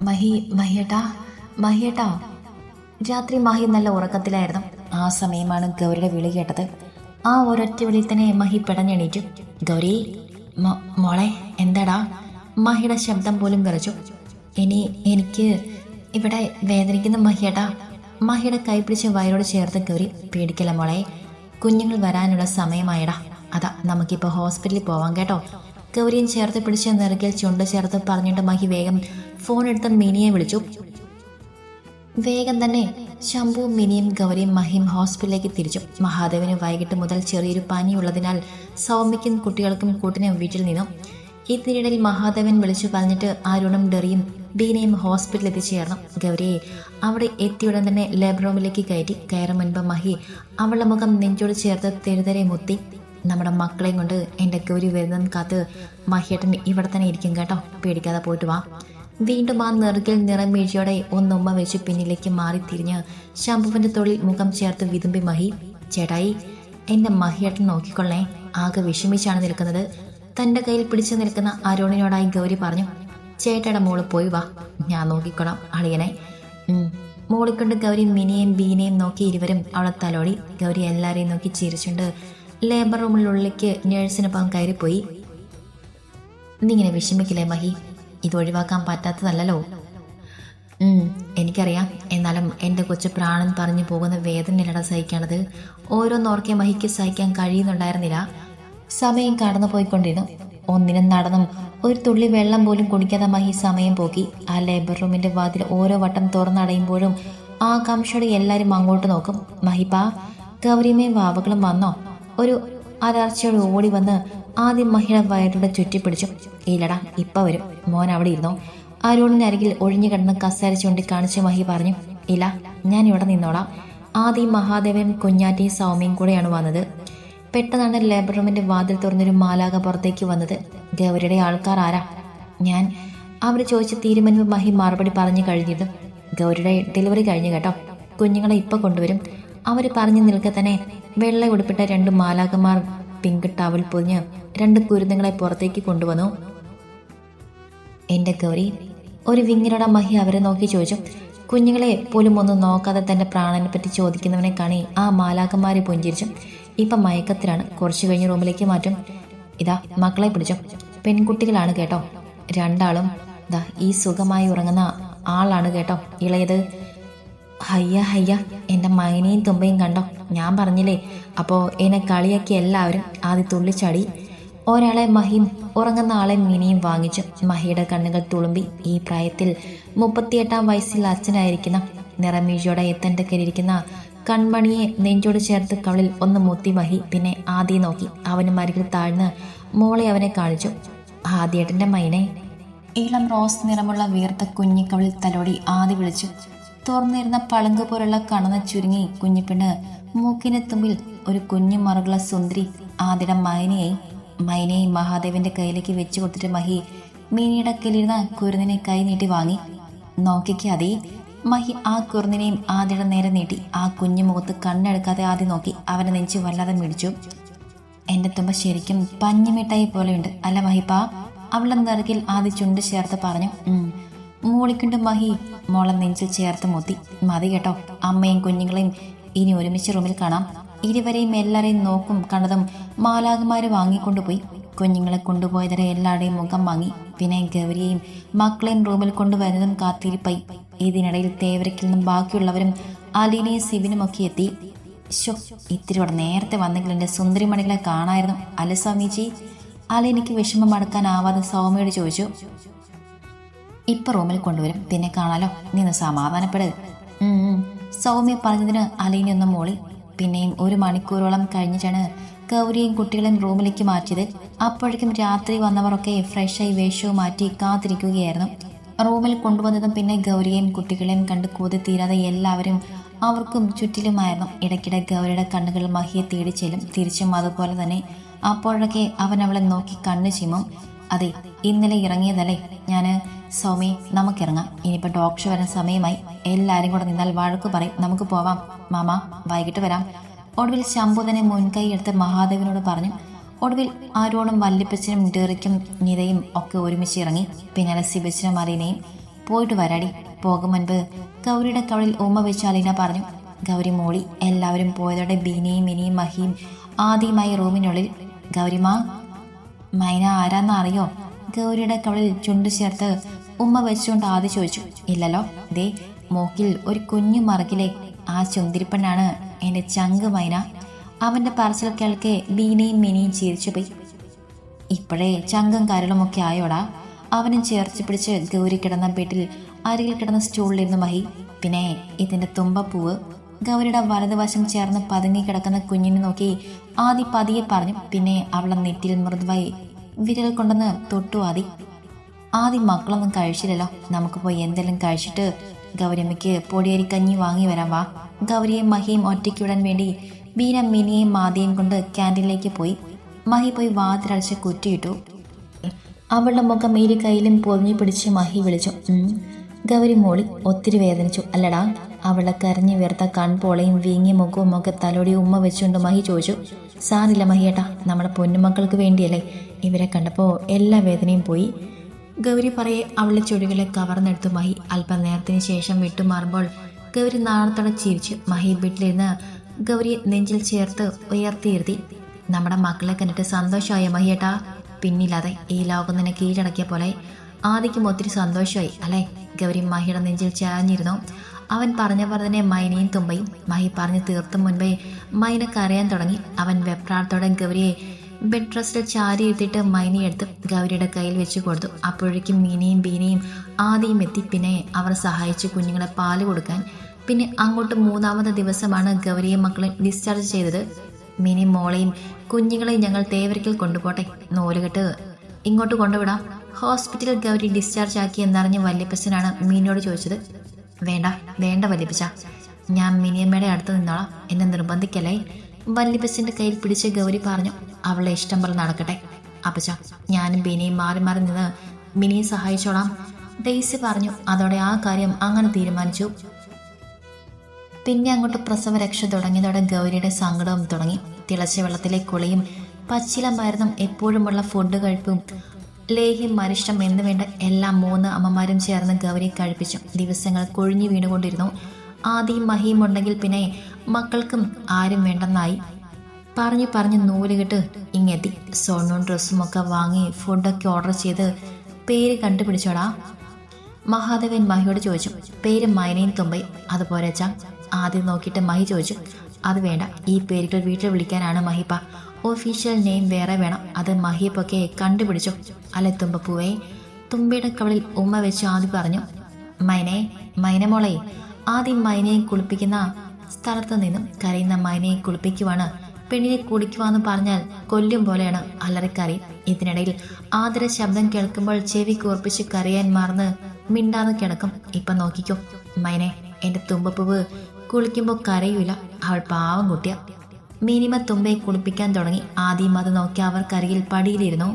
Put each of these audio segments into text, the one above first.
മഹി മഹിയേട്ടാ മഹിയേട്ടാ. രാത്രി മഹി നല്ല ഉറക്കത്തിലായിരുന്നു. ആ സമയമാണ് ഗൗരിയുടെ വിളി കേട്ടത്. ആ ഒരൊറ്റ വിളിയിൽ തന്നെ മഹി പെടഞ്ഞെണീറ്റു. ഗൗരി, മോളെ എന്താടാ? മഹിയുടെ ശബ്ദം പോലും വിറച്ചു. എനിക്ക് ഇവിടെ വേദനിക്കുന്ന മഹിയേട്ടാ. മഹിയുടെ കൈ പിടിച്ച് വയറോട് ചേർത്ത് ഗൗരി. പേടിക്കല മോളെ, കുഞ്ഞുങ്ങൾ വരാനുള്ള സമയമായടാ. അതാ നമുക്കിപ്പോൾ ഹോസ്പിറ്റലിൽ പോവാം കേട്ടോ. ഗൗരിയും ചേർത്ത് പിടിച്ച് നെറുകിൽ ചുണ്ട് ചേർത്ത് പറഞ്ഞിട്ട് മഹി വേഗം ഫോൺ എടുത്ത് മിനിയെ വിളിച്ചു. വേഗം തന്നെ ശംഭുവും മിനിയും ഗൗരിയും മഹിയും ഹോസ്പിറ്റലിലേക്ക് തിരിച്ചു. മഹാദേവന് വൈകിട്ട് മുതൽ ചെറിയൊരു പനിയുള്ളതിനാൽ സൗമ്യയ്ക്കും കുട്ടികൾക്കും കൂട്ടിന് വീട്ടിൽ നിന്നു. ഇതിനിടയിൽ മഹാദേവൻ വിളിച്ചു പറഞ്ഞിട്ട് അരുണും ഡെറിയും ബീനയും ഹോസ്പിറ്റലിൽ എത്തിച്ചേർന്നു. ഗൗരിയെ അവിടെ എത്തിയുടൻ തന്നെ ലേബർ റൂമിലേക്ക് കയറും മുൻപ് മഹി അവളുടെ മുഖം നെഞ്ചോട് ചേർത്ത് തെരുതരെ മുത്തി. നമ്മുടെ മക്കളെയും കൊണ്ട് എൻ്റെ ഗൗരി വരുന്നതിന് കാത്ത് മഹിയേട്ടൻ ഇവിടെ തന്നെ ഇരിക്കും കേട്ടോ, പേടിക്കാതെ പോയിട്ട് വാ. വീണ്ടും ആ നെറുകിൽ നിറം വീഴ്ചയോടെ ഒന്നുമ്മ വെച്ച് പിന്നിലേക്ക് മാറി തിരിഞ്ഞ് ശംഭുവിൻ്റെ തൊഴിൽ മുഖം ചേർത്ത് വിതുമ്പി മഹി. ചേട്ടായി, എൻ്റെ മഹിയേട്ടൻ നോക്കിക്കൊള്ളേ, ആകെ വിഷമിച്ചാണ് നിൽക്കുന്നത്. തൻ്റെ കയ്യിൽ പിടിച്ചു നിൽക്കുന്ന അരുണിനോടായി ഗൗരി പറഞ്ഞു. ചേട്ടയുടെ മോള് പോയി വാ, ഞാൻ നോക്കിക്കൊള്ളാം അളിയനെ. മോളിക്കൊണ്ട് ഗൗരി മിനിയെയും ബീനയും നോക്കി ഇരുവരും അവളെ തലോടി. ഗൗരി എല്ലാവരെയും നോക്കി ചിരിച്ചുണ്ട് ലേബർ റൂമിനുള്ളിലേക്ക് നേഴ്സിനൊപ്പം കയറിപ്പോയി. നീങ്ങനെ വിഷമിക്കില്ലേ മഹി, ഇത് ഒഴിവാക്കാൻ പറ്റാത്തതല്ലോ. എനിക്കറിയാം, എന്നാലും എൻ്റെ കൊച്ചു പ്രാണൻ പറഞ്ഞു പോകുന്ന വേദനയിലട സഹിക്കാണത്. ഓരോന്നോർക്കെ മഹിക്ക് സഹിക്കാൻ കഴിയുന്നുണ്ടായിരുന്നില്ല. സമയം കടന്നു പോയിക്കൊണ്ടിരുന്നു. ഒന്നിനും നടന്നും ഒരു തുള്ളി വെള്ളം പോലും കുടിക്കാതെ മഹി സമയം പോക്കി. ആ ലേബർ റൂമിൻ്റെ വാതിൽ ഓരോ വട്ടം തുറന്നടയുമ്പോഴും ആകാംക്ഷയോടെ എല്ലാവരും അങ്ങോട്ട് നോക്കും. മഹിപ്പാ, ഗൗരിയമ്മയും വാവകളും വന്നോ? ഒരു അലർച്ചയോട് ഓടി വന്ന് ആദ്യം മഹിയുടെ വയറിലൂടെ ചുറ്റിപ്പിടിച്ചു. ഇല്ലടാ, ഇപ്പം വരും, മോൻ അവിടെ ഇരുന്നോ. അരുണിനരികിൽ ഒഴിഞ്ഞു കിടന്ന് കസേര ചൂണ്ടിക്കാണിച്ച് മഹി പറഞ്ഞു. ഇല്ല, ഞാൻ ഇവിടെ നിന്നോളാം. ആദ്യം മഹാദേവനും കുഞ്ഞാറ്റയും സൗമ്യയും കൂടെയാണ് വന്നത്. പെട്ടെന്നാണ് ലേബർ റൂമിൻ്റെ വാതിൽ തുറന്നൊരു മാലാക പുറത്തേക്ക് വന്നത്. ഗൗരിയുടെ ആൾക്കാർ ആരാ? ഞാൻ അവർ ചോദിച്ച തീരുമാനം മഹി മറുപടി പറഞ്ഞു കഴിഞ്ഞിരുന്നു. ഗൗരിയുടെ ഡെലിവറി കഴിഞ്ഞു കേട്ടോ, കുഞ്ഞുങ്ങളെ ഇപ്പം കൊണ്ടുവരും. അവർ പറഞ്ഞു നിൽക്കെ തന്നെ വെള്ള ഉടുപ്പിട്ട 2 മാലാകമാർ പിങ്ക് ടവൽ പൊതിഞ്ഞ് 2 കുരുന്നുങ്ങളെ പുറത്തേക്ക് കൊണ്ടുവന്നു. എൻ്റെ ഗൗരി, ഒരു വിങ്ങിനോട മഹി അവരെ നോക്കി ചോദിച്ചു. കുഞ്ഞുങ്ങളെ പോലും ഒന്നും നോക്കാതെ തൻ്റെ പ്രാണനെ പറ്റി ചോദിക്കുന്നവനെ കാണി ആ മാലാകന്മാരെ പുഞ്ചിരിച്ചു. ഇപ്പം മയക്കത്തിലാണ്, കുറച്ച് കഴിഞ്ഞ് റൂമിലേക്ക് മാറ്റും. ഇതാ മക്കളെ പിടിച്ചോ, പെൺകുട്ടികളാണ് കേട്ടോ. 2 ആളും ദാ ഈ സുഖമായി ഉറങ്ങുന്ന ആളാണ് കേട്ടോ, ഇളയത്. ഹയ്യ ഹയ്യ, എൻ്റെ മകനെയും തുമ്പയും കണ്ടോ, ഞാൻ പറഞ്ഞില്ലേ. അപ്പോൾ എന്നെ കളിയാക്കി എല്ലാവരും ആദ്യം തുള്ളിച്ചാടി. ഒരാളെ മഹിയും ഉറങ്ങുന്ന ആളെ മിനിയും വാങ്ങിച്ചു. മഹിയുടെ കണ്ണുകൾ തുളുമ്പി. ഈ പ്രായത്തിൽ 38-ാം വയസ്സിൽ അച്ഛനായിരിക്കുന്ന നിറമീഴ്ചയോടെ തൻ്റെ കയ്യിലിരിക്കുന്ന കൺമണിയെ നെഞ്ചോട് ചേർത്ത് കവളിൽ ഒന്ന് മുത്തി മഹി. പിന്നെ ആദ്യം നോക്കി. അവന് മരികിൽ താഴ്ന്ന് മോളെ അവനെ കാണിച്ചു. ആദ്യേട്ടൻ്റെ മൈനെ. ഇളം റോസ് നിറമുള്ള വീർത്ത കുഞ്ഞിക്കവളിൽ തലോടി ആദ്യ വിളിച്ചു. തുറന്നിരുന്ന പളുങ്ക് പോലുള്ള കണന്ന് ചുരുങ്ങി കുഞ്ഞിപ്പെണ്ണ് മൂക്കിന് തുമ്പിൽ ഒരു കുഞ്ഞു മറുകുള്ള സുന്ദരി ആദ്യയുടെ മൈനയെയും മഹാദേവന്റെ കയ്യിലേക്ക് വെച്ചു കൊടുത്തിട്ട് മഹി മീനിയുടെ കയ്യിലിരുന്ന കുരുന്നിനെ കൈ നീട്ടി വാങ്ങി. നോക്കിക്ക് അതേ. മഹി ആ കുരുന്നിനെയും ആദ്യയുടെ നേരെ നീട്ടി. ആ കുഞ്ഞു മുഖത്ത് കണ്ണെടുക്കാതെ ആദ്യം നോക്കി. അവനെ നെഞ്ചു വല്ലാതെ മിടിച്ചു. എൻ്റെ തുമ്പ ശരിക്കും പഞ്ഞിമിഠായി പോലെയുണ്ട് അല്ല മഹിപ്പാ? അവളുടെ നെറുകിൽ ആദ്യ ചുണ്ട് ചേർത്ത് പറഞ്ഞു. മൂളിക്കൊണ്ട് മഹി മോളെ നെഞ്ചിൽ ചേർത്ത് മുത്തി. മതി കേട്ടോ, അമ്മയും കുഞ്ഞുങ്ങളെയും ഇനി ഒരുമിച്ച് റൂമിൽ കാണാം. ഇരുവരെയും എല്ലാവരെയും നോക്കും കണ്ടതും മാലാകന്മാര് വാങ്ങിക്കൊണ്ടുപോയി. കുഞ്ഞുങ്ങളെ കൊണ്ടുപോയതരെ എല്ലാവരുടെയും മുഖം വാങ്ങി. പിന്നെ ഗൗരിയെയും മക്കളെയും റൂമിൽ കൊണ്ടുവരുന്നതും കാത്തിരിപ്പായി. ഇതിനിടയിൽ തേവരക്കിൽ നിന്നും ബാക്കിയുള്ളവരും അലീനയും സിബിനും ഒക്കെ എത്തി. ഇത്തിരിയോടെ നേരത്തെ വന്നെങ്കിൽ എൻ്റെ സുന്ദരിമണികളെ കാണായിരുന്നു അല്ല സ്വാമിജി? അലീനയ്ക്ക് വിഷമം അടക്കാനാവാതെ സൗമ്യയോട് ചോദിച്ചു. ഇപ്പം റൂമിൽ കൊണ്ടുവരും, പിന്നെ കാണാലോ, നിന്ന് സമാധാനപ്പെട്. സൗമ്യ പറഞ്ഞതിന് അലീനയൊന്നും മോളി. പിന്നെയും 1 മണിക്കൂറോളം കഴിഞ്ഞിട്ടാണ് ഗൗരിയും കുട്ടികളെയും റൂമിലേക്ക് മാറ്റിയത്. അപ്പോഴേക്കും രാത്രി വന്നവരൊക്കെ ഫ്രഷായി വേഷവും മാറ്റി കാത്തിരിക്കുകയായിരുന്നു. റൂമിൽ കൊണ്ടുവന്നതും പിന്നെ ഗൗരിയെയും കുട്ടികളെയും കണ്ട് കൂതി തീരാതെ എല്ലാവരും അവർക്കും ചുറ്റിലുമായിരുന്നു. ഇടയ്ക്കിടെ ഗൗരിയുടെ കണ്ണുകൾ മഹിയെ തേടി ചെല്ലും, തിരിച്ചും അതുപോലെ തന്നെ. അപ്പോഴൊക്കെ അവൻ അവളെ നോക്കി കണ്ണു ചിമ്മും. അതെ, ഇന്നലെ ഇറങ്ങിയതല്ലേ ഞാൻ. സൗമ്യ, നമുക്കിറങ്ങാം, ഇനിയിപ്പോൾ ഡോക്ടർ വരാൻ സമയമായി. എല്ലാവരും കൂടെ നിന്നാൽ വഴക്ക് പറയും, നമുക്ക് പോവാം. മാമ, വൈകിട്ട് വരാം. ഒടുവിൽ ശംഭു തന്നെ മുൻകൈ എടുത്ത് മഹാദേവനോട് പറഞ്ഞു. ഒടുവിൽ ആരോടും വല്ലിപ്പച്ചനും ഡെറിക്കും നിതയും ഒക്കെ ഒരുമിച്ച് ഇറങ്ങി. പിന്നാലെ സിബച്ചനും അലീനയും. പോയിട്ട് വരാടി. പോകും മുൻപ് ഗൗരിയുടെ കവളിൽ ഉമ്മ വെച്ച് അലീന പറഞ്ഞു. ഗൗരി മോളി. എല്ലാവരും പോയതോടെ ബീനയും മിനിയും മഹിയും ആദ്യമായി റൂമിനുള്ളിൽ. ഗൗരിമാ. മൈന ആരാന്ന് അറിയോ? ഗൗരിയുടെ കവളിൽ ചുണ്ടു ചേർത്ത് ഉമ്മ വെച്ചുകൊണ്ട് ആദ്യം ചോദിച്ചു. ഇല്ലല്ലോ. ദേ മൂക്കിൽ ഒരു കുഞ്ഞു മറകിലെ ആ ചുന്തിരിപ്പണ്ണാണ് എൻ്റെ ചങ്ക് മൈന. അവൻ്റെ പറച്ചിൽ കേൾക്കെ ബീനയും മിനിയും ചിരിച്ചുപോയി. ഇപ്പോഴേ ചങ്കം കരളുമൊക്കെ ആയോടാ. അവനും ചേർച്ച് പിടിച്ച് ഗൗരി കിടന്ന ബെഡിൽ അരികിൽ കിടന്ന സ്റ്റൂളിലിരുന്ന് മഹി. പിന്നെ ഇതിൻ്റെ തുമ്പപ്പൂവ്. ഗൗരിയുടെ വലതുവശം ചേർന്ന് പതുങ്ങി കിടക്കുന്ന കുഞ്ഞിനെ നോക്കി ആദി പതിയെ പറഞ്ഞു. പിന്നെ അവളെ നെറ്റിൽ മൃദുവായി വിരൽ കൊണ്ടെന്ന് തൊട്ടു ആദി. ആദ്യം മക്കളൊന്നും കഴിച്ചില്ലല്ലോ, നമുക്ക് പോയി എന്തെങ്കിലും കഴിച്ചിട്ട് ഗൗരിയമ്മയ്ക്ക് പൊടിയരി കഞ്ഞി വാങ്ങി വരാം വാ. ഗൗരിയെയും മഹിയും ഒറ്റയ്ക്ക് വിടാൻ വേണ്ടി ബീന മിനിയെയും മാതിയും കൊണ്ട് ക്യാൻറ്റീനിലേക്ക് പോയി. മഹി പോയി വാതിലടച്ച് കുറ്റിയിട്ടു. അവളുടെ മുഖം ഇരു കയ്യിലും പൊതിഞ്ഞു പിടിച്ച് മഹി വിളിച്ചു. ഗൗരി മോളി ഒത്തിരി വേദനിച്ചു അല്ലടാ. അവളെ കരഞ്ഞു വീർത്ത കൺപോളയും വീങ്ങിയ മുഖവും ഒക്കെ തലോടി ഉമ്മ വെച്ചുകൊണ്ട് മഹി ചോദിച്ചു. സാരില്ല മഹിയേട്ടാ, നമ്മുടെ പൊന്നുമക്കൾക്ക് വേണ്ടിയല്ലേ. ഇവരെ കണ്ടപ്പോൾ എല്ലാ വേദനയും പോയി. ഗൗരി പറയെ അവളുടെ ചുടികളെ കവർന്നെടുത്തു മഹി. അല്പനേരത്തിന് ശേഷം വിട്ടുമാറുമ്പോൾ ഗൗരി നാണത്തോടെ ചിരിച്ചു. മഹി വീട്ടിലിരുന്ന് ഗൗരിയെ നെഞ്ചിൽ ചേർത്ത് ഉയർത്തിയിരുത്തി. നമ്മുടെ മക്കളെ കണ്ടിട്ട് സന്തോഷമായ മഹിയേട്ടാ. പിന്നില്ലാതെ ഈ ലോകം നിന്നെ കീഴടക്കിയ പോലെ ആദിക്കും ഒത്തിരി സന്തോഷമായി അല്ലേ? ഗൗരി മഹിയുടെ നെഞ്ചിൽ ചാഞ്ഞിരുന്നു. അവൻ പറഞ്ഞ തന്നെ മൈനയും തുമ്പയും. മഹി പറഞ്ഞു തീർത്തും മുൻപേ മൈന കരയാൻ തുടങ്ങി. അവൻ വെപ്രാളത്തോടെ ഗൗരിയെ ബെഡ് റെസ്റ്റിൽ ചാരി ഇരുത്തിയിട്ട് മൈനയെടുത്ത് ഗൗരിയുടെ കയ്യിൽ വെച്ച് കൊടുത്തു. അപ്പോഴേക്കും മീനയും ബീനയും ആദിയും എത്തി. പിന്നെ അവർ സഹായിച്ചു കുഞ്ഞുങ്ങളെ പാല് കൊടുക്കാൻ. പിന്നെ അങ്ങോട്ട് 3ാമത്തെ ദിവസമാണ് ഗൗരിയെ മക്കളെ ഡിസ്ചാർജ് ചെയ്തത്. മിനി മോളെയും കുഞ്ഞുങ്ങളെയും ഞങ്ങൾ തേവരയ്ക്കൽ കൊണ്ടുപോട്ടെ, നൂലുകെട്ട് ഇങ്ങോട്ട് കൊണ്ടുവിടാം. ഹോസ്പിറ്റലിൽ ഗൗരി ഡിസ്ചാർജ് ആക്കി എന്നറിഞ്ഞ് വല്യപ്പച്ചനാണ് മീനോട് ചോദിച്ചത്. വേണ്ട വേണ്ട വല്യപ്പച്ച, ഞാൻ മിനിയമ്മയുടെ അടുത്ത് നിന്നോളാം, എന്നെ നിർബന്ധിക്കല്ലേ. വല്യപ്പച്ചൻ്റെ കയ്യിൽ പിടിച്ച് ഗൗരി പറഞ്ഞു. അവളെ ഇഷ്ടം പോലെ നടക്കട്ടെ അപ്പച്ച, ഞാനും ബീനയും മാറി മാറി നിന്ന് മിനിയെ സഹായിച്ചോളാം, ഡെയ്സി പറഞ്ഞു. അതോടെ ആ കാര്യം അങ്ങനെ തീരുമാനിച്ചു. പിന്നെ അങ്ങോട്ട് പ്രസവ രക്ഷ തുടങ്ങിയതോടെ ഗൗരിയുടെ സങ്കടവും തുടങ്ങി. തിളച്ച വെള്ളത്തിലെ കുളിയും പച്ചില മരുന്നും എപ്പോഴുമുള്ള ഫുഡ് കഴിപ്പും ലേഹ്യം മരിഷ്ടം എന്ന് വേണ്ട എല്ലാം 3 അമ്മമാരും ചേർന്ന് ഗൗരിയെ കഴിപ്പിച്ചു. ദിവസങ്ങൾ കൊഴിഞ്ഞു വീണുകൊണ്ടിരുന്നു. ആദിയും മഹിയും ഉണ്ടെങ്കിൽ പിന്നെ മക്കൾക്കും ആരും വേണ്ടെന്നായി. പറഞ്ഞു നൂലുകെട്ട് ഇങ്ങെത്തി. സ്വർണ്ണവും ഡ്രസ്സും ഒക്കെ വാങ്ങി ഫുഡൊക്കെ ഓർഡർ ചെയ്ത് പേര് കണ്ടുപിടിച്ചോടാ. മഹാദേവൻ മഹിയോട് ചോദിച്ചു. പേര് മൈനയും തുമ്പയും. അതുപോലെ അച്ഛാ. ആദ്യം നോക്കിയിട്ട് മഹി ചോദിച്ചു. അത് വേണ്ട, ഈ പേരുകൾ വീട്ടിൽ വിളിക്കാനാണ് മഹിപ്പ. ഒഫീഷ്യൽ നെയിം വേറെ വേണം. അത് മഹിപ്പൊക്കെ കണ്ടുപിടിച്ചു അല്ലെ തുമ്പപ്പൂവേ. തുമ്പയുടെ കവളിൽ ഉമ്മ വെച്ച് ആദ്യം പറഞ്ഞു. മൈനമോളെ. ആദ്യം മൈനയെ കുളിപ്പിക്കുന്ന സ്ഥലത്ത് നിന്നും കരയുന്ന മൈനയെ കുളിപ്പിക്കുവാണ്. പെണ്ണിനെ കുടിക്കുവാന്ന് പറഞ്ഞാൽ കൊല്ലും പോലെയാണ് അലറിക്കറി. ഇതിനിടയിൽ ആദര ശബ്ദം കേൾക്കുമ്പോൾ ചെവി കൂർപ്പിച്ച് കരയാൻ മറന്ന് മിണ്ടാതെ കിടക്കും. ഇപ്പം നോക്കിക്കോ മൈനെ, എൻ്റെ തുമ്പപ്പൂവ് കുളിക്കുമ്പോൾ കരയൂല. അവൾ പാവം കുട്ടിയ. മിനിമ തുമ്പയെ കുളിപ്പിക്കാൻ തുടങ്ങി. ആദ്യം അത് നോക്കി അവർക്കരികിൽ പടിയിലിരുന്നു.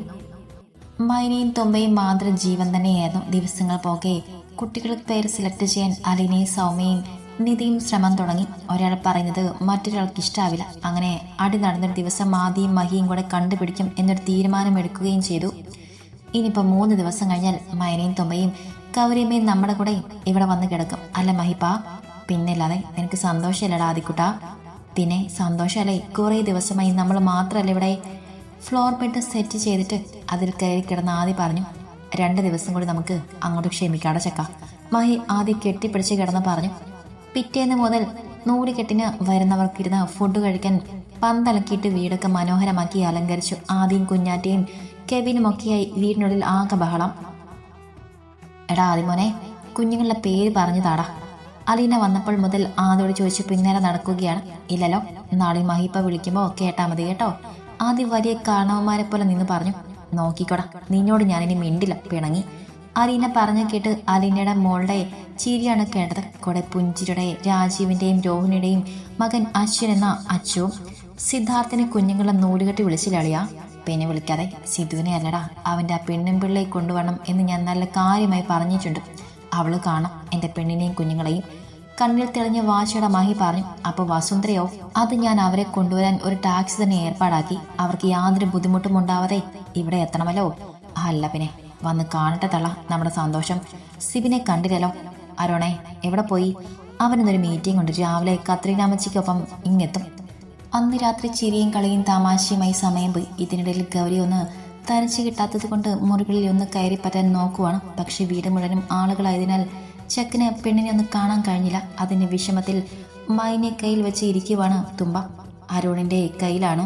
മൈനയും തുമ്പയും മാതൃ ജീവൻ തന്നെയായിരുന്നു. ദിവസങ്ങൾ പോകെ കുട്ടികൾക്ക് പേര് സെലക്ട് ചെയ്യാൻ അലീനയും സൗമ്യയും നിധിയും ശ്രമം തുടങ്ങി. ഒരാൾ പറയുന്നത് മറ്റൊരാൾക്ക് ഇഷ്ടാവില്ല. അങ്ങനെ അടി നടന്നൊരു ദിവസം ആദിയും മഹിയും കൂടെ കണ്ടുപിടിക്കും എന്നൊരു തീരുമാനമെടുക്കുകയും ചെയ്തു. ഇനിയിപ്പോൾ 3 ദിവസം കഴിഞ്ഞാൽ മൈനയും തുമ്പയും കൗരിയമ്മയും നമ്മുടെ കൂടെ ഇവിടെ വന്ന് കിടക്കും അല്ല മഹിപ്പ? പിന്നല്ലാതെ നിനക്ക് സന്തോഷമല്ലടാ ആദിക്കുട്ടാ? പിന്നെ സന്തോഷമല്ലേ, കുറേ ദിവസമായി നമ്മൾ മാത്രമല്ല ഇവിടെ. ഫ്ലോർ ബെഡ് സെറ്റ് ചെയ്തിട്ട് അതിൽ കയറി കിടന്ന ആദി പറഞ്ഞു. 2 ദിവസം കൂടി നമുക്ക് അങ്ങോട്ട് ക്ഷമിക്കാടെ ചക്ക. മഹി ആദ്യം കെട്ടിപ്പിടിച്ച് കിടന്ന് പറഞ്ഞു. പിറ്റേന്ന് മുതൽ 100 കെട്ടിന് വരുന്നവർക്കിരുന്ന് ഫുഡ് കഴിക്കാൻ പന്തലക്കിയിട്ട് വീടൊക്കെ മനോഹരമാക്കി അലങ്കരിച്ചു. ആദ്യം കുഞ്ഞാറ്റയും കെവിനുമൊക്കെയായി വീടിനുള്ളിൽ ആകെ ബഹളം. എടാ ആദിമോനെ, കുഞ്ഞുങ്ങളുടെ പേര് പറഞ്ഞു താടാ. അലീന വന്നപ്പോൾ മുതൽ ആദ്യോട് ചോദിച്ചു പിന്നാലെ നടക്കുകയാണ്. ഇല്ലല്ലോ, നാളെ മഹിപ്പ വിളിക്കുമ്പോൾ കേട്ടാ മതി കേട്ടോ. ആദ്യം വലിയ കാരണവന്മാരെ പോലെ നിന്ന് പറഞ്ഞു. നോക്കിക്കോടാ, നിന്നോട് ഞാനിനി മിണ്ടില്ല, പിണങ്ങി. അലീന പറഞ്ഞു കേട്ട് അലീനയുടെ മോളുടെ ചിരിയാണ് കേട്ടത്. കൂടെ പുഞ്ചിരിയുടെ രാജീവിന്റെയും രോഹിണിയുടെയും മകൻ അശ്വിൻ എന്ന അച്ചുവും. സിദ്ധാർത്ഥിനെ കുഞ്ഞുങ്ങളെ നൂലുകെട്ടി വിളിച്ചില്ലളിയാ. പിന്നെ വിളിക്കാതെ സിദ്ധുവിനെ അല്ലടാ, അവൻ്റെ ആ പെണ്ണും പിള്ളയെ കൊണ്ടുവരണം എന്ന് ഞാൻ നല്ല കാര്യമായി പറഞ്ഞിട്ടുണ്ട്. അവള് കാണാം എൻ്റെ പെണ്ണിനെയും കുഞ്ഞുങ്ങളെയും. കണ്ണിൽ തെളിഞ്ഞ വാശിയുടെ മഹി പറഞ്ഞു. അപ്പോൾ വസുന്ധരയോ? അത് ഞാൻ അവരെ കൊണ്ടുവരാൻ ഒരു ടാക്സി തന്നെ ഏർപ്പാടാക്കി. അവർക്ക് യാതൊരു ബുദ്ധിമുട്ടും ഉണ്ടാവാതെ ഇവിടെ എത്തണമല്ലോ. അല്ല പിന്നെ വന്ന് കാണട്ടെ തള്ള നമ്മുടെ സന്തോഷം. സിബിനെ കണ്ടില്ലല്ലോ. അരുണേ എവിടെ പോയി? അവനൊരു മീറ്റിംഗ് ഉണ്ട്. രാവിലെ കത്രീനാമച്ചിക്കൊപ്പം ഇങ്ങെത്തും. അന്ന് രാത്രി ചിരിയും കളിയും തമാശയുമായി സമയം പോയി. ഇതിനിടയിൽ ഗൗരി ഒന്ന് തനിച്ച് കിട്ടാത്തത് കൊണ്ട് മുറികളിൽ ഒന്ന് കയറിപ്പറ്റാൻ നോക്കുവാണ്. പക്ഷെ വീട് മുഴുവനും ആളുകളായതിനാൽ ചെക്കന് പെണ്ണിനെ ഒന്ന് കാണാൻ കഴിഞ്ഞില്ല. അതിൻ്റെ വിഷമത്തിൽ മൈനെ കയ്യിൽ വെച്ച് ഇരിക്കുവാണ് തുമ്പ. അരുണിൻ്റെ കയ്യിലാണ്.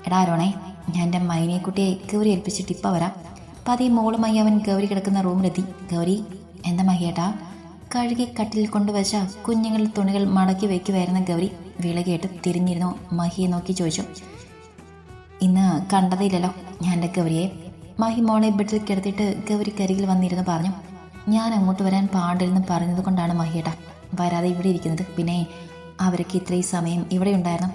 എടാ അരുണേ, ഞാൻ എൻ്റെ മൈനയെക്കുട്ടിയെ ഗൗരി ഏൽപ്പിച്ചിട്ട് ഇപ്പം വരാം. പതിയെ മോളുമായി അവൻ ഗൗരി കിടക്കുന്ന റൂമിലെത്തി. ഗൗരി, എന്താ മഹിയേട്ടാ? കഴുകി കട്ടിൽ കൊണ്ടുവച്ച കുഞ്ഞുങ്ങളുടെ തുണികൾ മടക്കി വയ്ക്കുമായിരുന്ന ഗൗരി വിള കേട്ട് തിരിഞ്ഞിരുന്നു മഹിയെ നോക്കി ചോദിച്ചു. ഇന്ന് കണ്ടതില്ലല്ലോ ഞാൻ എൻ്റെ ഗൗരിയെ. മഹി മോളെ ബെഡിൽ കിടത്തിയിട്ട് ഗൗരി കരികിൽ വന്നിരുന്നു പറഞ്ഞു. ഞാൻ അങ്ങോട്ട് വരാൻ പാടില്ലെന്ന് പറഞ്ഞത് കൊണ്ടാണ് മഹിയേട്ടാ വരാതെ ഇവിടെ ഇരിക്കുന്നത്. പിന്നെ അവർക്ക് ഇത്രയും സമയം ഇവിടെ ഉണ്ടായിരുന്നു.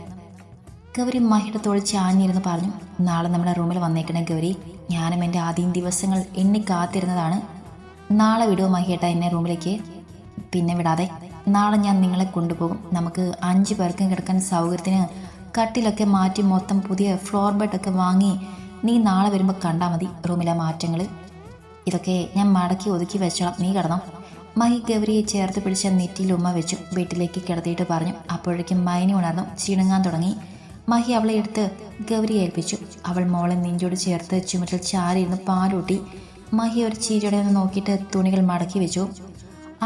ഗൗരി മഹിയുടെ തോളിൽ ചാഞ്ഞിരുന്ന് പറഞ്ഞു. നാളെ നമ്മുടെ റൂമിൽ വന്നേക്കണേ ഗൗരി. ഞാനും എൻ്റെ ആദ്യം ദിവസങ്ങൾ എണ്ണി കാത്തിരുന്നതാണ്. നാളെ വിടുമോ മഹിയേട്ട എന്നെ റൂമിലേക്ക്? പിന്നെ വിടാതെ. നാളെ ഞാൻ നിങ്ങളെ കൊണ്ടുപോകും. നമുക്ക് 5 പേർക്കും കിടക്കാൻ സൗകര്യത്തിന് കട്ടിലൊക്കെ മാറ്റി മൊത്തം പുതിയ ഫ്ലോർ ബെഡൊക്കെ വാങ്ങി നീ നാളെ വരുമ്പോൾ കണ്ടാൽ മതി റൂമിലെ മാറ്റങ്ങൾ. ഇതൊക്കെ ഞാൻ മടക്കി ഒതുക്കി വെച്ചോളാം, നീ കിടന്നോ. മഹി ഗൗരിയെ ചേർത്ത് പിടിച്ച നെറ്റിയിൽ ഉമ്മ വെച്ചു വീട്ടിലേക്ക് കിടത്തിയിട്ട് പറഞ്ഞു. അപ്പോഴേക്കും മൈനി ഉണർന്നു ചിണുങ്ങാൻ തുടങ്ങി. മഹി അവളെ എടുത്ത് ഗൗരിയെ ഏൽപ്പിച്ചു. അവൾ മോളെ നെഞ്ചോട് ചേർത്ത് ചുമറ്റിൽ ചാരിയിരുന്ന് പാലൂട്ടി. മഹി ഒരു ചിരിയോടെ ഒന്ന് നോക്കിയിട്ട് തുണികൾ മടക്കി വെച്ചു.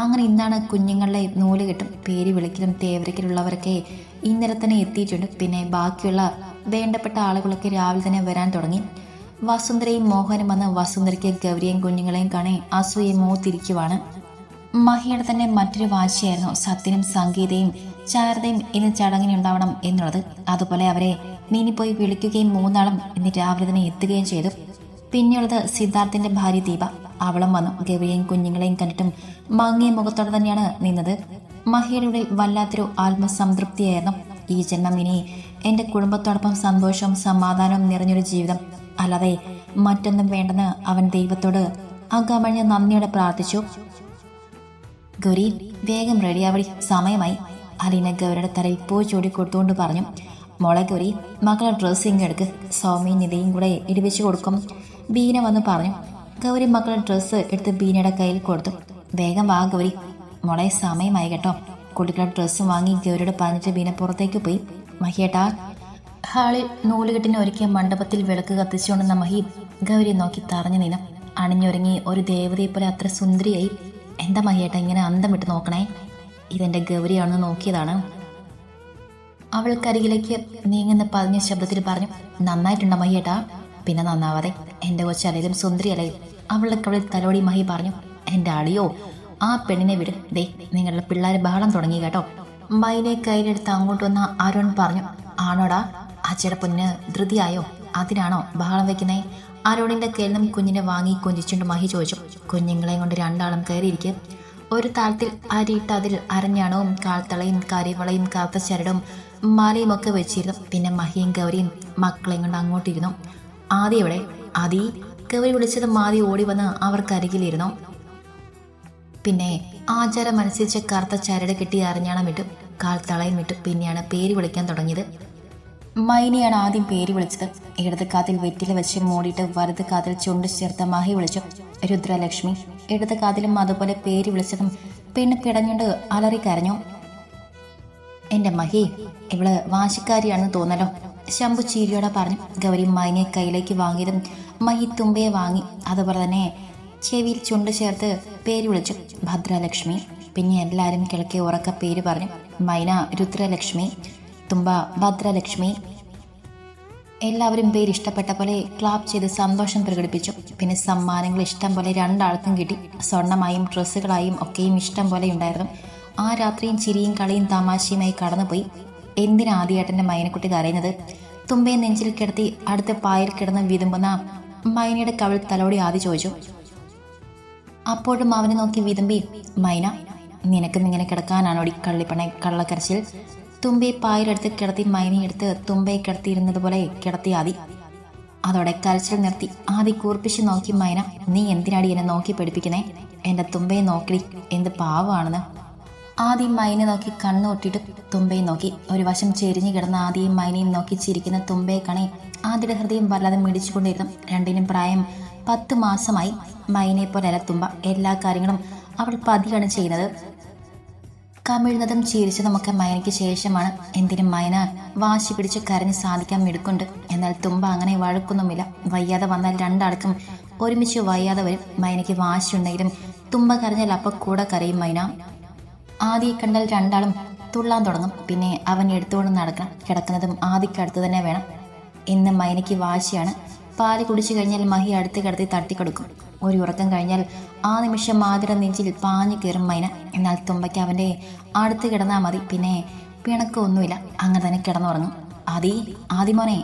അങ്ങനെ ഇന്നാണ് കുഞ്ഞുങ്ങളുടെ നൂലുകെട്ടും പേര് വിളിക്കലും തേവരക്കിലുള്ളവരൊക്കെ ഇന്നലെ തന്നെ എത്തിയിട്ടുണ്ട്. പിന്നെ ബാക്കിയുള്ള വേണ്ടപ്പെട്ട ആളുകളൊക്കെ രാവിലെ തന്നെ വരാൻ തുടങ്ങി. വസുന്ധരയും മോഹനും വന്ന് വസുന്ധരയ്ക്ക് ഗൗരിയെയും കുഞ്ഞുങ്ങളെയും കാണി അസൂയെ മോത്തിരിക്കുവാണ്. മഹിയുടെ തന്നെ മറ്റൊരു വാശിയായിരുന്നു സത്യനും സംഗീതയും ശാരദയും ഇന്ന് ചടങ്ങിനുണ്ടാവണം എന്നുള്ളത്. അതുപോലെ അവരെ നീനി പോയി വിളിക്കുകയും 3 ആളും ഇന്ന് രാവിലെ തന്നെ എത്തുകയും ചെയ്തു. പിന്നെയുള്ളത് സിദ്ധാർത്ഥിന്റെ ഭാര്യ ദീപ. അവളും വന്നു ഗൗരിയെയും കുഞ്ഞുങ്ങളെയും കണ്ടിട്ടും മങ്ങിയ മുഖത്തോടെ തന്നെയാണ് നിന്നത്. മഹിയുടെ വല്ലാത്തൊരു ആത്മസംതൃപ്തിയായിരുന്നു. ഈ ജന്മം ഇനി എൻ്റെ കുടുംബത്തോടൊപ്പം സന്തോഷവും സമാധാനവും നിറഞ്ഞൊരു ജീവിതം, അല്ലാതെ മറ്റൊന്നും വേണ്ടെന്ന് അവൻ ദൈവത്തോട് അകമഴിഞ്ഞ് നന്ദിയോടെ പ്രാർത്ഥിച്ചു. ഗൗരി വേഗം റെഡിയാവടി, സമയമായി. അലീന ഗൗരിയുടെ തലയിൽ പൂ ചൂടി കൊടുത്തുകൊണ്ട് പറഞ്ഞു. മോളെ ഗൗരി, മകളെ ഡ്രസ്സിങ് എടുക്ക്. സൗമ്യയും നിധിയും കൂടെ ഇടിപ്പിച്ചു കൊടുക്കും. ബീന വന്ന് പറഞ്ഞു. ഗൗരി മകളെ ഡ്രസ്സ് എടുത്ത് ബീനയുടെ കയ്യിൽ കൊടുത്തു. വേഗം വാ ഗൗരി, മോളെ സമയമായി കേട്ടോ. കുട്ടികളുടെ ഡ്രസ്സും വാങ്ങി ഗൗരിയോട് പറഞ്ഞിട്ട് ബീന പുറത്തേക്ക് പോയി. മഹിയേട്ടാ. ഹാളിൽ നൂലുകെട്ടിന് ഒരുക്കിയ മണ്ഡപത്തിൽ വിളക്ക് കത്തിച്ചുകൊണ്ടുന്ന മഹി ഗൗരിയെ നോക്കി തറഞ്ഞു നിന്നു. അണിഞ്ഞൊരുങ്ങി ഒരു ദേവതയെ പോലെ അത്ര സുന്ദരിയായി. എന്താ മഹിയേട്ട ഇങ്ങനെ അന്തം വിട്ട് നോക്കണേ? ഇതെന്റെ ഗൗരിയാണെന്ന് നോക്കിയതാണ്. അവൾ കരികിലേക്ക് നീങ്ങുന്ന പതിഞ്ഞ ശബ്ദത്തിൽ പറഞ്ഞു. നന്നായിട്ടുണ്ടോ മഹിയേട്ടാ? പിന്നെ നന്നാവാതെ, എൻ്റെ കൊച്ചലയിലും സുന്ദരിയല്ലേ? അവളുടെ കവളിൽ തലോടി മഹി പറഞ്ഞു. എൻ്റെ അളിയോ, ആ പെണ്ണിനെ വിട്. ദേ നിങ്ങളുടെ പിള്ളേർ ബഹളം തുടങ്ങി കേട്ടോ. മൈനെ കയ്യിലെടുത്ത് അങ്ങോട്ട് വന്ന അരുൺ പറഞ്ഞു. ആണോടാ? അച്ഛയുടെ പൊന്ന് ധൃതിയായോ? അതിനാണോ ബഹളം വെക്കുന്നേ? അരുണിന്റെ കയ്യിൽ നിന്നും കുഞ്ഞിനെ വാങ്ങി കൊഞ്ചിച്ചുകൊണ്ട് മഹി ചോദിച്ചു. കുഞ്ഞുങ്ങളെയും കൊണ്ട് 2 ആളും കയറിയിരിക്കും. ഒരു താളത്തിൽ അരിയിട്ട് അതിൽ അരഞ്ഞാണവും കാൽത്തളയും കരിവളയും കാത്ത ചരടും മാലയും ഒക്കെ വെച്ചിരുന്നു. പിന്നെ മഹിയും ഗൗരിയും മക്കളെയും കൊണ്ട് അങ്ങോട്ടിരുന്നു. ആദി എവിടെ? ആദി. ഗൗരി വിളിച്ചത് മാതി ഓടി വന്ന് അവർക്കരികിലിരുന്നു. പിന്നെ ആചാരമനുസരിച്ച് കറുത്ത ചരട് കെട്ടി അരഞ്ഞാണം വിട്ടു, കാൽത്തളയും വിട്ടു. പിന്നെയാണ് പേര് വിളിക്കാൻ തുടങ്ങിയത്. മൈനിയാണ് ആദ്യം പേര് വിളിച്ചത്. ഇടത് കാതിൽ വെറ്റില വെച്ച് മൂടിയിട്ട് വലത് കാതിൽ ചുണ്ട് ചേർത്ത മഹി വിളിച്ചു. രുദ്രലക്ഷ്മി. ഇടത് കാതിലും അതുപോലെ പേര് വിളിച്ചതും പെണ്ണ് പിടഞ്ഞുകൊണ്ട് അലറി കരഞ്ഞു. എൻ്റെ മഹി, ഇവള് വാശിക്കാരിയാണെന്ന് തോന്നലോ, ശംഭു ചീരിയോടെ പറഞ്ഞു. ഗൗരി മൈനെ കയ്യിലേക്ക് വാങ്ങിയതും മഹി തുമ്പയെ വാങ്ങി. അതുപോലെ തന്നെ ചെവിയിൽ ചുണ്ട് ചേർത്ത് പേര് വിളിച്ചു. ഭദ്രലക്ഷ്മി. പിന്നെ എല്ലാവരും കിളക്കി ഉറക്ക പേര് പറഞ്ഞു. മൈന രുദ്രലക്ഷ്മി, തുമ്പ ഭദ്രലക്ഷ്മി. എല്ലാവരും പേര് ഇഷ്ടപ്പെട്ട പോലെ ക്ലാപ്പ് ചെയ്ത് സന്തോഷം പ്രകടിപ്പിച്ചു. പിന്നെ സമ്മാനങ്ങൾ ഇഷ്ടം പോലെ 2 ആൾക്കും കിട്ടി. സ്വർണമായും ഡ്രസ്സുകളായും ഒക്കെയും ഇഷ്ടം പോലെ ഉണ്ടായിരുന്നു. ആ രാത്രിയും ചിരിയും കളിയും തമാശയുമായി കടന്നുപോയി. എന്തിനാ ആദ്യേട്ടൻ്റെ മൈനക്കുട്ടി കരയുന്നത്? തുമ്പയെ നെഞ്ചിൽ കിടത്തി അടുത്ത പായിൽ കിടന്ന് വിതുമ്പുന്ന മൈനയുടെ കവിൾ തലോടി ആദ്യ ചോദിച്ചു. അപ്പോഴും അവനെ നോക്കി വിതുമ്പി. മൈന, നിനക്ക് ഇങ്ങനെ കിടക്കാനാണോടി കള്ളിപ്പണ കള്ളക്കരച്ചിൽ? തുമ്പയെ പായിലെടുത്ത് കിടത്തി മൈനയെടുത്ത് തുമ്പയെ കിടത്തിയിരുന്നത് പോലെ കിടത്തി ആദി. അതോടെ കരച്ചിൽ നിർത്തി. ആദി കൂർപ്പിച്ച് നോക്കി. മൈന, നീ എന്തിനാടി എന്നെ നോക്കി പഠിപ്പിക്കുന്നേ? എൻ്റെ തുമ്പയെ നോക്കി, എന്ത് പാവമാണെന്ന്. ആദ്യം മൈനെ നോക്കി കണ്ണു ഒട്ടിട്ട് തുമ്പയെ നോക്കി. ഒരു വശം ചെരിഞ്ഞു കിടന്ന ആദ്യം മൈനയും നോക്കി ചിരിക്കുന്ന തുമ്പയെ കണി ആദ്യയുടെ ഹൃദയം വല്ലാതെ മിടിച്ചുകൊണ്ടിരുന്നു. രണ്ടിനും പ്രായം 10 മാസമായി മൈനെ പോലെയല്ല തുമ്പ. എല്ലാ കാര്യങ്ങളും അവൾ പതിയാണ് ചെയ്യുന്നത്. കമിഴ്ന്നതും ചിരിച്ചതുമൊക്കെ മൈനയ്ക്ക് ശേഷമാണ്. എന്തിനും മൈന വാശി പിടിച്ച് കരഞ്ഞ് സാധിക്കാൻ മിടുക്കുണ്ട്. എന്നാൽ തുമ്പ അങ്ങനെ വഴക്കൊന്നുമില്ല. വയ്യാതെ വന്നാൽ രണ്ടാൾക്കും ഒരുമിച്ച് വയ്യാതെ വരും. മൈനയ്ക്ക് വാശിയുണ്ടെങ്കിലും തുമ്പ കരഞ്ഞാൽ അപ്പം കൂടെ കരയും മൈന. ആദിയെ കണ്ടാൽ രണ്ടാളും തുള്ളാൻ തുടങ്ങും. പിന്നെ അവൻ എടുത്തുകൊണ്ട് നടക്കണം. കിടക്കുന്നതും ആദിക്കടുത്ത് തന്നെ വേണം. ഇന്ന് മൈനയ്ക്ക് വാശിയാണ്. പാല് കുടിച്ചു കഴിഞ്ഞാൽ മഹി അടുത്ത് കിടത്തി തട്ടിക്കൊടുക്കും. ഒരു ഉറക്കം കഴിഞ്ഞാൽ ആ നിമിഷം മാതിര നെഞ്ചിൽ പാഞ്ഞു കയറും മൈന. എന്നാൽ തുമ്പയ്ക്ക് അവൻ്റെ അടുത്ത് കിടന്നാൽ മതി. പിന്നെ പിണക്കമൊന്നുമില്ല. അങ്ങനെ തന്നെ കിടന്നുറങ്ങും. ആദിമോനെ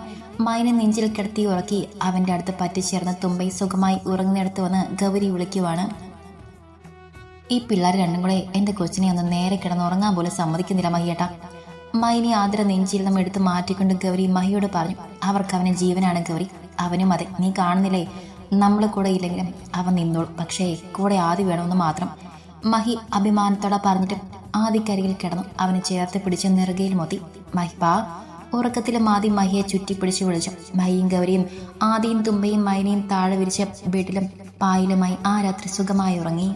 മൈനെ നെഞ്ചിൽ കിടത്തി ഉറക്കി അവൻ്റെ അടുത്ത് പറ്റിച്ചേർന്ന് തുമ്പൈ സുഖമായി ഉറങ്ങുന്നിടത്ത് വന്ന് ഗൗരി വിളിക്കുവാണ്. ഈ പിള്ളേർ രണ്ടും കൂടെ എൻ്റെ കൊച്ചിനെ ഒന്ന് നേരെ കിടന്നുറങ്ങാൻ പോലും സമ്മതിക്കുന്നില്ല മഹിയേട്ടാ. മൈനെ ആതിര നെഞ്ചിൽ നിന്നും എടുത്ത് മാറ്റിക്കൊണ്ട് ഗൗരി മഹിയോട് പറഞ്ഞു. അവർക്ക് അവന് ജീവനാണ് ഗൗരി. അവനും അതെ. നീ കാണുന്നില്ലേ, നമ്മൾ കൂടെ ഇല്ലെങ്കിലും അവൻ നിന്നോളും. പക്ഷേ കൂടെ ആദി വേണമെന്ന് മാത്രം. മഹി അഭിമാനത്തോടെ പറഞ്ഞിട്ട് ആദിക്കരികിൽ കിടന്നു അവനെ ചേർത്ത് പിടിച്ച് നെറുകയിൽ മൊത്തി. മഹിപ്പാ ഉറക്കത്തിലും ആദി മഹിയെ ചുറ്റിപ്പിടിച്ച് വിളിച്ചു. മഹിയും ഗൗരിയും ആദിയും തുമ്പയും മൈനയും താഴെ വിരിച്ച ബെഡിലും പായലുമായി ആ രാത്രി സുഖമായി ഉറങ്ങി.